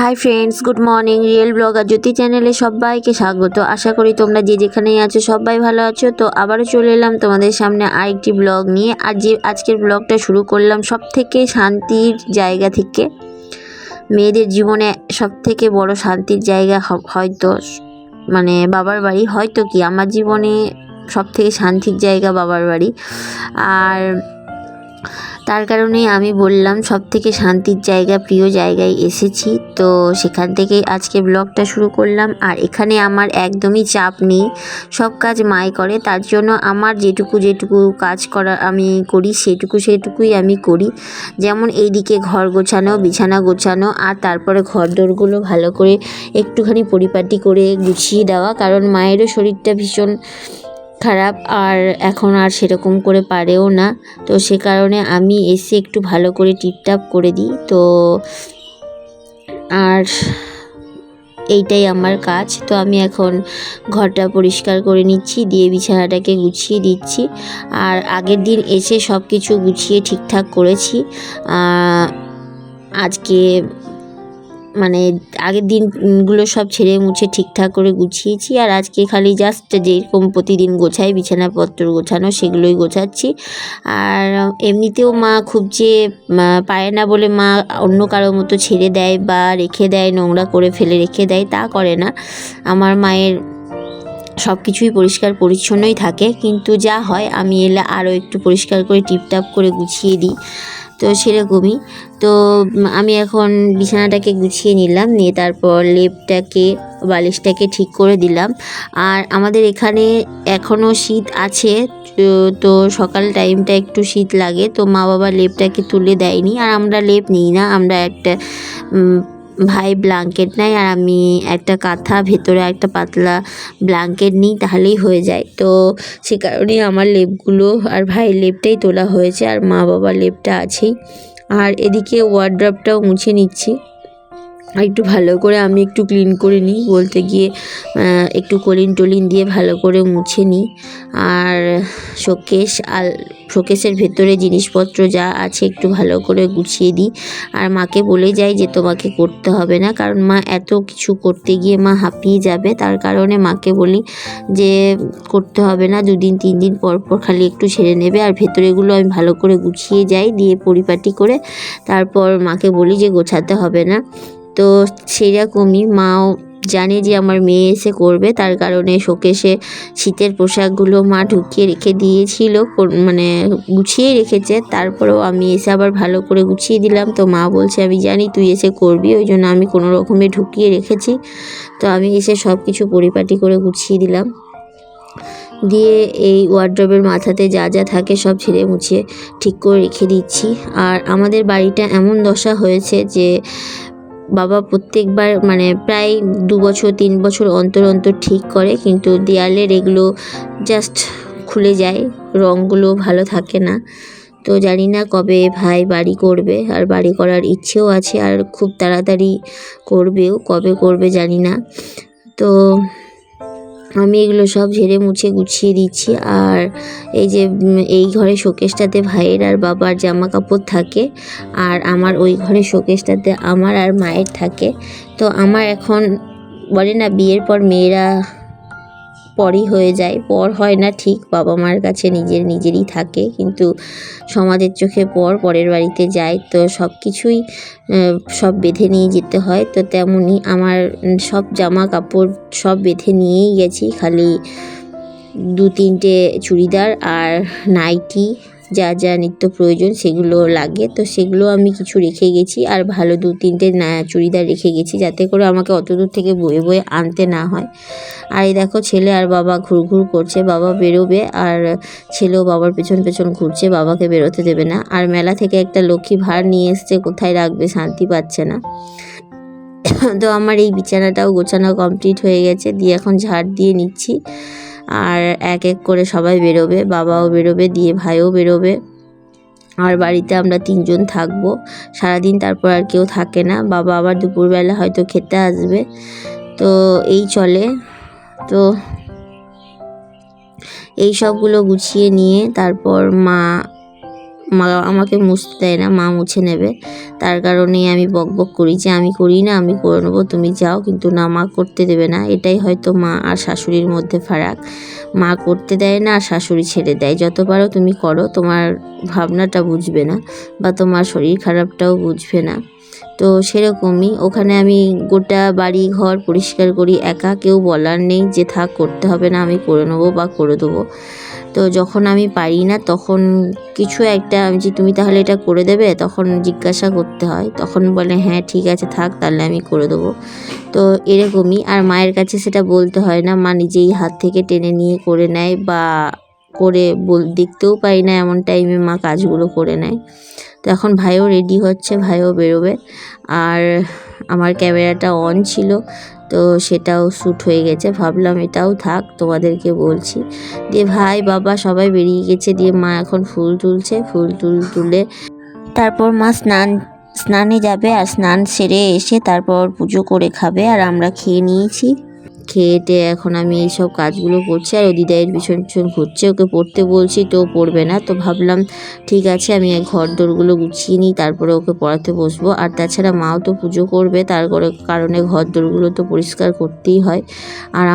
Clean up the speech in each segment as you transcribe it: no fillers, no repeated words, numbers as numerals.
High friends, good morning. Real blogger Jyoti চ্যানেলে সবাইকে স্বাগত। আশা করি তোমরা যে যেখানেই আছো সবাই ভালো আছো। তো আবারও চলে এলাম তোমাদের সামনে আরেকটি ব্লগ নিয়ে। আর আজকের ব্লগটা শুরু করলাম সব থেকে শান্তির জায়গা থেকে। মেয়েদের জীবনে সব থেকে বড় শান্তির জায়গা হয়তো মানে বাবার বাড়ি, হয়তো কি আমার জীবনে সব থেকে শান্তির জায়গা বাবার বাড়ি। আর তার কারণেই আমি বললাম সব থেকে শান্তির জায়গা, প্রিয় জায়গায় এসেছি। তো সেখান থেকেই আজকে ব্লগটা শুরু করলাম। আর এখানে আমার একদমই চাপ নেই, সব কাজ মাই করে। তার জন্য আমার যেটুকু কাজ করা আমি করি সেটুকুই আমি করি। যেমন এইদিকে ঘর গোছানো, বিছানা গোছানো, আর তারপরে ঘর দোরগুলো ভালো করে একটুখানি পরিপাটি করে গুছিয়ে দেওয়া। কারণ মায়েরও শরীরটা ভীষণ খারাপ, আর এখন আর সেরকম করে পারেও না। তো সে কারণে আমি এসে একটু ভালো করে টিপটাপ করে দিই। তো আর এইটাই আমার কাজ। তো আমি এখন ঘরটা পরিষ্কার করে নিচ্ছি, দিয়ে বিছানাটাকে গুছিয়ে দিচ্ছি। আর আগের দিন এসে সব কিছু গুছিয়ে ঠিকঠাক করেছি। আজকে মানে আগের দিনগুলো সব ছেড়ে মুছে ঠিকঠাক করে গুছিয়েছি। আর আজকে খালি জাস্ট যেরকম প্রতিদিন গোছাই বিছানাপত্র গোছানো, সেগুলোই গোছাচ্ছি। আর এমনিতেও মা খুব যে পারে না বলে মা অন্য কারোর মতো ছেড়ে দেয় বা রেখে দেয়, নোংরা করে ফেলে রেখে দেয়, তা করে না। আমার মায়ের সব কিছুই পরিষ্কার পরিচ্ছন্নই থাকে, কিন্তু যা হয় আমি এলে আরও একটু পরিষ্কার করে টিপটাপ করে গুছিয়ে দিই। তো সেরকমই। তো আমি এখন বিছানাটাকে গুছিয়ে নিলাম, নিয়ে তারপর বালিশটাকে ঠিক করে দিলাম। আর আমাদের এখানে এখনও শীত আছে, তো সকাল টাইমটা একটু শীত লাগে। তো মা বাবা লেপটাকে তুলে দেয়নি, আর আমরা লেপ নিই না। আমরা একটা ভাই ব্ল্যাঙ্কেট নেয়, আর আমি একটা কাঁথা, ভেতরে একটা পাতলা ব্ল্যাঙ্কেট নিই, তাহলেই হয়ে যায়। তো সে কারণেই আমার লেপগুলো আর ভাইয়ের লেপটাই তোলা হয়েছে, আর মা বাবার লেপটা আছেই। আর এদিকে ওয়ার্ড্রপটাও মুছে নিচ্ছি। আর একটু ভালো করে আমি একটু ক্লিন করে নিই, বলতে গিয়ে একটু কলিন দিয়ে ভালো করে মুছে নিই। আর শোকেসের ভেতরে জিনিসপত্র যা আছে একটু ভালো করে গুছিয়ে দিই। আর মাকে বলে যাই যে তোমাকে করতে হবে না, কারণ মা এত কিছু করতে গিয়ে মা হাঁপিয়ে যাবে। তার কারণে মাকে বলি যে করতে হবে না, 2 দিন 3 দিন পর খালি একটু ছেড়ে নেবে। আর ভেতরেগুলো আমি ভালো করে গুছিয়ে যাই, দিয়ে পরিপাটি করে তারপর মাকে বলি যে গোছাতে হবে না। তো সেরকমই মাও জানে যে আমার মেয়ে এসে করবে, তার কারণে শোকেসে শীতের পোশাকগুলো মা ঢুকিয়ে রেখে দিয়েছিল, মানে গুছিয়ে রেখেছে। তারপরেও আমি এসে আবার ভালো করে গুছিয়ে দিলাম। তো মা বলছে আমি জানি তুই এসে করবি, ওই জন্য আমি কোনো রকমে ঢুকিয়ে রেখেছি। তো আমি এসে সব কিছু পরিপাটি করে গুছিয়ে দিলাম, দিয়ে এই ওয়ার্ড্রবের মাথাতে যা যা থাকে সব ছেড়ে মুছে ঠিক করে রেখে দিচ্ছি। আর আমাদের বাড়িটা এমন দশা হয়েছে যে বাবা প্রত্যেকবার মানে প্রায় 2 বছর 3 বছর অন্তর ঠিক করে, কিন্তু দেয়ালের এগুলো জাস্ট খুলে যায়, রঙগুলো ভালো থাকে না। তো জানি না কবে ভাই বাড়ি করবে, আর বাড়ি করার ইচ্ছেও আছে, আর খুব তাড়াতাড়ি করবেও, কবে করবে জানি না। তো আমি এগুলো সব ঝেড়ে মুছে গুছিয়ে দিচ্ছি। আর এই যে এই ঘরে শোকেসটাতে ভাইয়ের আর বাবার জামা কাপড় থাকে, আর আমার ওই ঘরে শোকেসটাতে আমার আর মায়ের থাকে। তো আমার এখন বলে না বিয়ের পর মেয়েরা পরই হয়ে যায়, পর হয় না ঠিক, বাবা মার কাছে নিজেরই থাকে, কিন্তু সমাজের চোখে পরের বাড়িতে যায়। তো সব কিছুই সব বেঁধে নিয়ে যেতে হয়। তো তেমনই আমার সব জামা কাপড় সব বেঁধে নিয়েই গেছি, খালি 2-3টে চুড়িদার আর নাইটি যা যা নিত্য প্রয়োজন সেগুলো লাগে, তো সেগুলো আমি কিছু রেখে গেছি। আর ভালো 2-3টে চুড়িদার রেখে গেছি, যাতে করে আমাকে অত দূর থেকে বয়ে আনতে না হয়। আর এই দেখো ছেলে আর বাবা ঘুরঘুর করছে, বাবা বেরোবে আর ছেলেও বাবার পেছন ঘুরছে, বাবাকে বেরোতে দেবে না। আর মেলা থেকে একটা লক্ষ্মী ভাঁড় নিয়ে এসছে, কোথায় রাখবে শান্তি পাচ্ছে না। তো আমার এই বিছানাটাও গোছানো কমপ্লিট হয়ে গেছে, দিয়ে এখন ঝাড় দিয়ে নিচ্ছি। আর এক এক করে সবাই বেরোবে, বাবাও বেরোবে, দিয়ে ভাইও বেরোবে। আর বাড়িতে আমরা 3 জন থাকবো সারাদিন, তারপর আর কেউ থাকে না। বাবা আবার দুপুরবেলা হয়তো খেতে আসবে। তো এই চলে। তো এই সবগুলো গুছিয়ে নিয়ে তারপর মা মা আমাকে মুছতে দেয় না, মা মুছে নেবে। তার কারণেই আমি বকবক করি যে আমি করি না, আমি করে নেবো, তুমি যাও। কিন্তু না, মা করতে দেবে না। এটাই হয়তো মা আর শাশুড়ির মধ্যে ফারাক। মা করতে দেয় না আর শাশুড়ি ছেড়ে দেয়, যত পারো তুমি করো, তোমার ভাবনাটা বুঝবে না বা তোমার শরীর খারাপটাও বুঝবে না। তো সেরকমই ওখানে আমি গোটা বাড়ি ঘর পরিষ্কার করি একা, কেউ বলার নেই যে থাক করতে হবে না, আমি করে নেবো বা করে দেবো। তো যখন আমি পারি না তখন কিছু একটা যে তুমি তাহলে এটা করে দেবে, তখন জিজ্ঞাসা করতে হয়, তখন বলে হ্যাঁ ঠিক আছে থাক তাহলে আমি করে দেবো। তো এরকমই। আর মায়ের কাছে সেটা বলতে হয় না, মা নিজেই হাত থেকে টেনে নিয়ে করে নেয় বা করে দেখতেও পাই না এমন টাইমে মা কাজগুলো করে নেয়। তো এখন ভাইও রেডি হচ্ছে, ভাইও বেরোবে। আর আমার ক্যামেরাটা অন ছিল, তো সেটাও শ্যুট হয়ে গেছে, ভাবলাম এটাও থাক তোমাদেরকে বলছি। দিয়ে ভাই বাবা সবাই বেরিয়ে গেছে, দিয়ে মা এখন ফুল তুলছে, ফুল তুলে তারপর মা স্নানে যাবে। আর স্নান সেরে এসে তারপর পুজো করে খাবে। আর আমরা খেয়ে নিয়েছি, খেয়েটে এখন আমি এইসব কাজগুলো করছি। আর ও দিদাইয়ের পিছন পিছন ঘুরছে, ওকে পড়তে বলছি তো পড়বে না। তো ভাবলাম ঠিক আছে আমি ঘর দোরগুলো গুছিয়ে নিই, তারপরে ওকে পড়াতে বসবো। আর তাছাড়া মাও তো পুজো করবে, তার কারণে ঘর দোরগুলো তো পরিষ্কার করতেই হয়। আর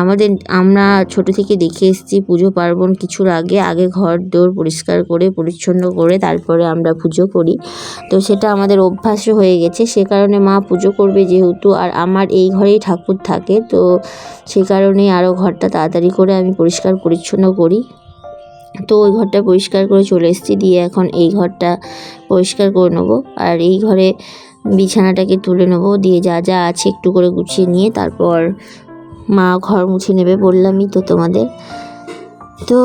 আমরা ছোট থেকে দেখে এসেছি পুজো পার্বণ কিছুর আগে ঘর দোর পরিষ্কার করে পরিচ্ছন্ন করে তারপরে আমরা পুজো করি। তো সেটা আমাদের অভ্যাসও হয়ে গেছে, সে কারণে মা পুজো করবে যেহেতু, আর আমার এই ঘরেই ঠাকুর থাকে, তো সে কারণেই আরও ঘরটা তাড়াতাড়ি করে আমি পরিষ্কার পরিচ্ছন্ন করি। তো ওই ঘরটা পরিষ্কার করে চলে এসেছি, দিয়ে এখন এই ঘরটা পরিষ্কার করে নেবো। আর এই ঘরে বিছানাটাকে তুলে নেবো, দিয়ে যা যা আছে একটু করে গুছিয়ে নিয়ে তারপর মা ঘর মুছে নেবে, বললামই তো তোমাদের। তো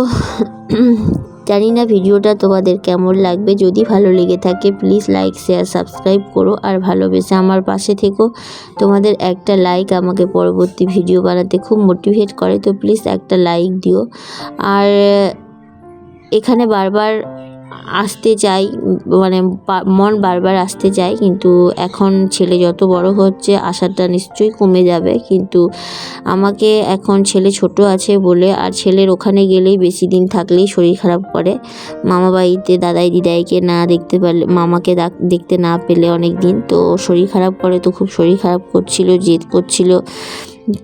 জানি না ভিডিওটা তোমাদের কেমন লাগবে, যদি ভালো লেগে থাকে প্লিজ লাইক শেয়ার সাবস্ক্রাইব করো। আর ভালোবেসে আমার পাশে থেকো, তোমাদের একটা লাইক আমাকে পরবর্তী ভিডিও বানাতে খুব মোটিভেট করে, তো প্লিজ একটা লাইক দিও। আর এখানে বারবার আসতে চাই, মানে মন বারবার আসতে চায়, কিন্তু এখন ছেলে যত বড় হচ্ছে আশাটা নিশ্চয়ই কমে যাবে। কিন্তু আমাকে এখন ছেলে ছোট আছে বলে, আর ছেলের ওখানে গেলেই বেশি দিন থাকলেই শরীর খারাপ করে। মামা বাড়িতে দাদাই দিদাইকে না দেখতে পারলে, মামাকে দেখতে না পেলে অনেক দিন তো শরীর খারাপ করে, তো খুব শরীর খারাপ করছিল, জেদ করছিল।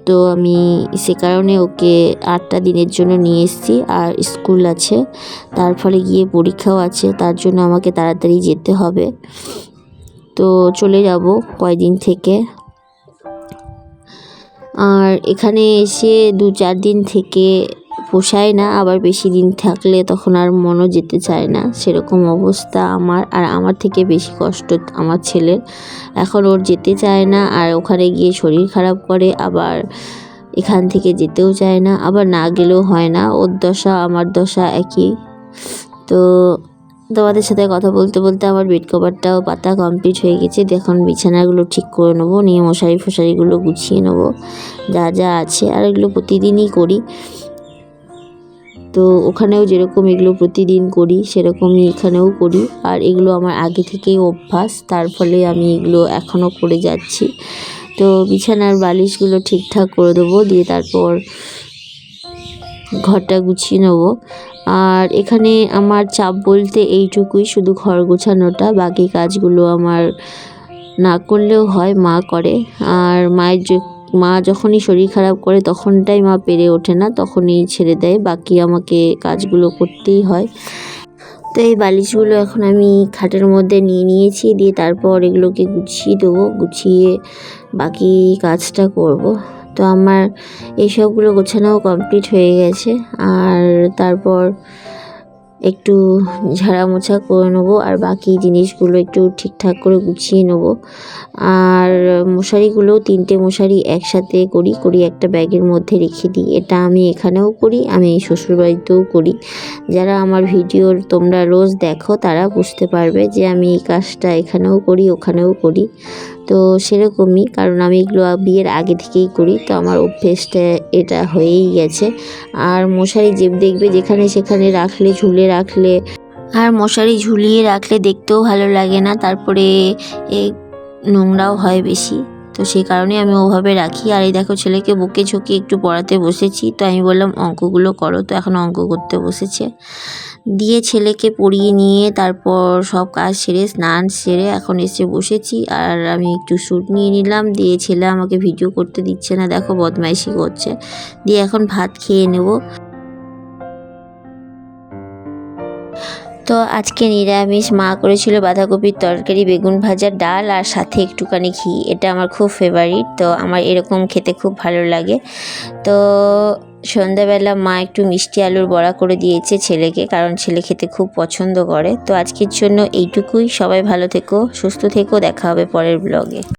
তো আমি সে কারণে ওকে 8টা দিনের জন্য নিয়ে এসেছি। আর স্কুল আছে, তার ফলে গিয়ে পরীক্ষাও আছে, তার জন্য আমাকে তাড়াতাড়ি যেতে হবে। তো চলে যাব কয়দিন থেকে। আর এখানে এসে 2-4 দিন থেকে পোষায় না, আবার বেশি দিন থাকলে তখন আর মনও যেতে চায় না, সেরকম অবস্থা আমার। আর আমার থেকে বেশি কষ্ট আমার ছেলের, এখন ওর যেতে চায় না, আর ওখানে গিয়ে শরীর খারাপ করে, আবার এখান থেকে যেতেও চায় না, আবার না গেলেও হয় না, ওর দশা আমার দশা একই। তো তোমাদের সাথে কথা বলতে বলতে আমার বেড কভারটাও পাতা কমপ্লিট হয়ে গেছে, এখন বিছানাগুলো ঠিক করে নেবো, নিয়ে মশারি ফশারিগুলো গুছিয়ে নেবো যা যা আছে। আর এগুলো প্রতিদিনই করি, তো ওখানেও যেরকম এগুলো প্রতিদিন করি সেরকমই এখানেও করি। আর এগুলো আমার আগে থেকেই অভ্যাস, তার ফলে আমি এগুলো এখনও করে যাচ্ছি। তো বিছানার বালিশগুলো ঠিকঠাক করে দেবো, দিয়ে তারপর ঘরটা গুছিয়ে নেবো। আর এখানে আমার চাপ বলতে এইটুকুই, শুধু ঘর গোছানোটা, বাকি কাজগুলো আমার না করলেও হয়, মা করে। আর মা যখনই শরীর খারাপ করে তখনটাই মা পেরে ওঠে না, তখনই ছেড়ে দেয়, বাকি আমাকে কাজগুলো করতেই হয়। তো এই বালিশগুলো এখন আমি খাটের মধ্যে নিয়ে নিয়েছি, দিয়ে তারপর এগুলোকে গুছিয়ে দেবো, গুছিয়ে বাকি কাজটা করব। তো আমার এইসবগুলো গোছানোও কমপ্লিট হয়ে গেছে। আর তারপর একটু ঝাড়া মোছা করে নেবো, আর বাকি জিনিসগুলো একটু ঠিকঠাক করে গুছিয়ে নেবো। আর মশারিগুলো 3টে মশারি একসাথে করি একটা ব্যাগের মধ্যে রেখে দিই। এটা আমি এখানেও করি, আমি শ্বশুরবাড়িতেও করি। যারা আমার ভিডিও তোমরা রোজ দেখো তারা বুঝতে পারবে যে আমি এই কাজটা এখানেও করি ওখানেও করি। তো সেরকমই, কারণ আমি এগুলো বিয়ের আগে থেকেই করি, তো আমার অভ্যেসটা এটা হয়েই গেছে। আর মশারি দেখবে যেখানে সেখানে রাখলে, ঝুলে রাখলে, আর মশারি ঝুলিয়ে রাখলে দেখতেও ভালো লাগে না, তারপরে নোংরাও হয় বেশি। তো সেই কারণে আমি ওভাবে রাখি। আর এই দেখো ছেলেকে বুকে ঝুঁকে একটু পড়াতে বসেছি, তো আমি বললাম অঙ্কগুলো করো, তো এখন অঙ্ক করতে বসেছে। দিয়ে ছেলেকে পড়িয়ে নিয়ে তারপর সব কাজ সেরে স্নান সেরে এখন এসে বসেছি। আর আমি একটু শ্যুট নিয়ে নিলাম, দিয়ে ছেলে আমাকে ভিডিও করতে দিচ্ছে না, দেখো বদমাইশি করছে। দিয়ে এখন ভাত খেয়ে নেব। তো আজকে নিরামিষ, মা করেছিল বাঁধাকপির তরকারি, বেগুন ভাজা, ডাল আর সাথে একটুখানি ঘি। এটা আমার খুব ফেভারিট, তো আমার এরকম খেতে খুব ভালো লাগে। তো সন্ধ্যাবেলা মা একটু মিষ্টি আলুর বড়া করে দিয়েছে ছেলেকে, কারণ ছেলে খেতে খুব পছন্দ করে। তো আজকের জন্য এইটুকুই। সবাই ভালো থেকো, সুস্থ থেকো, দেখা হবে পরের ব্লগে।